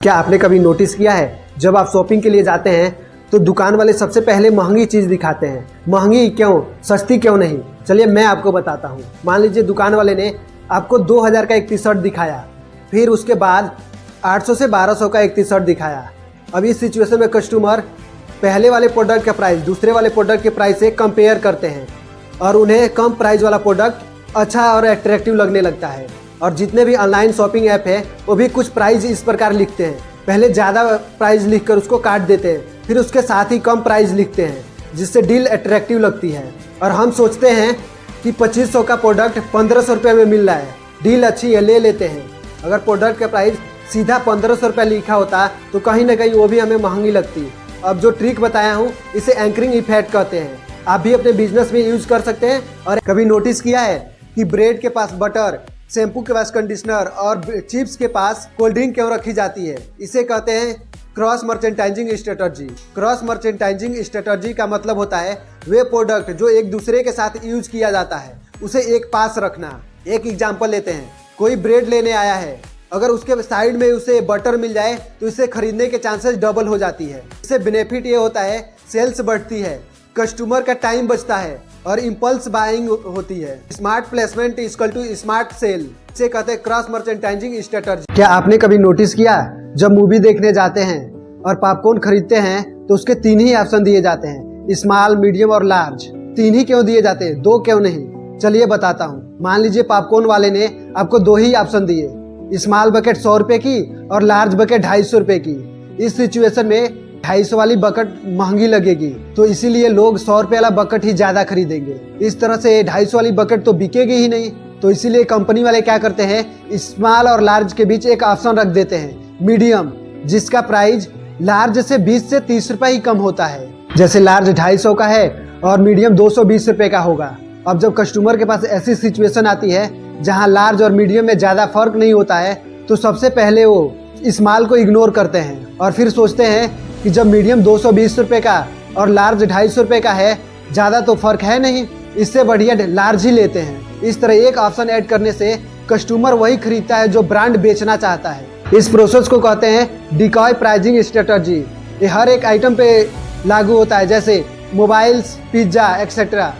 क्या आपने कभी नोटिस किया है, जब आप शॉपिंग के लिए जाते हैं तो दुकान वाले सबसे पहले महंगी चीज़ दिखाते हैं। महंगी क्यों, सस्ती क्यों नहीं? चलिए मैं आपको बताता हूँ। मान लीजिए दुकान वाले ने आपको 2000 का एक टी शर्ट दिखाया, फिर उसके बाद 800 से 1200 का एक टी शर्ट दिखाया। अब इस सिचुएशन में कस्टमर पहले वाले प्रोडक्ट का प्राइस दूसरे वाले प्रोडक्ट के प्राइस से कंपेयर करते हैं और उन्हें कम प्राइस वाला प्रोडक्ट अच्छा और अट्रैक्टिव लगने लगता है। और जितने भी ऑनलाइन शॉपिंग ऐप है वो भी कुछ प्राइस इस प्रकार लिखते हैं। पहले ज़्यादा प्राइस लिखकर उसको काट देते हैं, फिर उसके साथ ही कम प्राइस लिखते हैं, जिससे डील अट्रैक्टिव लगती है। और हम सोचते हैं कि 2500 का प्रोडक्ट 1500 रुपये में मिल रहा है, डील अच्छी है, ले लेते हैं। अगर प्रोडक्ट का प्राइस सीधा 1500 रुपये लिखा होता तो कहीं ना कहीं वो भी हमें महंगी लगती। अब जो ट्रिक बताया हूँ इसे एंकरिंग इफेक्ट कहते हैं। आप भी अपने बिजनेस में यूज कर सकते हैं। और कभी नोटिस किया है कि ब्रेड के पास बटर, शैम्पू के पास कंडीशनर और चिप्स के पास कोल्ड ड्रिंक क्यों रखी जाती है? इसे कहते हैं क्रॉस मर्चेंटाइजिंग स्ट्रेटजी। क्रॉस मर्चेंटाइजिंग स्ट्रेटजी का मतलब होता है वे प्रोडक्ट जो एक दूसरे के साथ यूज किया जाता है उसे एक पास रखना। एक एग्जांपल लेते हैं, कोई ब्रेड लेने आया है, अगर उसके साइड में उसे बटर मिल जाए तो इसे खरीदने के चांसेस डबल हो जाती है। इससे बेनिफिट ये होता है, सेल्स बढ़ती है, कस्टमर का टाइम बचता है और इम्पल्स बाइंग होती है। Smart placement equal to smart sale, इसे कहते हैं क्रॉस मर्चेंटाइजिंग स्ट्रेटजी। क्या आपने कभी नोटिस किया, जब मूवी देखने जाते हैं और पॉपकॉर्न खरीदते हैं तो उसके 3 ही ऑप्शन दिए जाते हैं, स्मॉल, मीडियम और लार्ज। 3 ही क्यों दिए जाते हैं, 2 क्यों नहीं? चलिए बताता हूँ। मान लीजिए पॉपकॉर्न वाले ने आपको 2 ही ऑप्शन दिए, स्मॉल बकेट 100 रुपए की और लार्ज बकेट 250 रुपए की। इस सिचुएशन में 250 वाली बकेट महंगी लगेगी, तो इसीलिए लोग 100 रुपए वाला बकेट ही ज्यादा खरीदेंगे। इस तरह से 250 वाली बकेट तो बिकेगी ही नहीं, तो इसीलिए कंपनी वाले क्या करते हैं, स्मॉल और लार्ज के बीच एक ऑप्शन रख देते हैं, मीडियम, जिसका प्राइस लार्ज से 20 से 30 रुपए ही कम होता है। जैसे लार्ज 250 का है और मीडियम 220 रुपए का होगा। अब जब कस्टमर के पास ऐसी सिचुएशन आती है जहां लार्ज और मीडियम में ज्यादा फर्क नहीं होता है, तो सबसे पहले वो स्मॉल को इग्नोर करते हैं और फिर सोचते हैं कि जब मीडियम 220 रुपए का और लार्ज 250 रुपए का है, ज़्यादा तो फर्क है नहीं, इससे बढ़िया लार्ज ही लेते हैं। इस तरह एक ऑप्शन ऐड करने से कस्टमर वही खरीदता है जो ब्रांड बेचना चाहता है। इस प्रोसेस को कहते हैं डिकॉय प्राइसिंग स्ट्रेटजी। ये हर एक आइटम पे लागू होता है, जैसे मोबाइल्स, पिज्ज़ा एक्सेट्रा।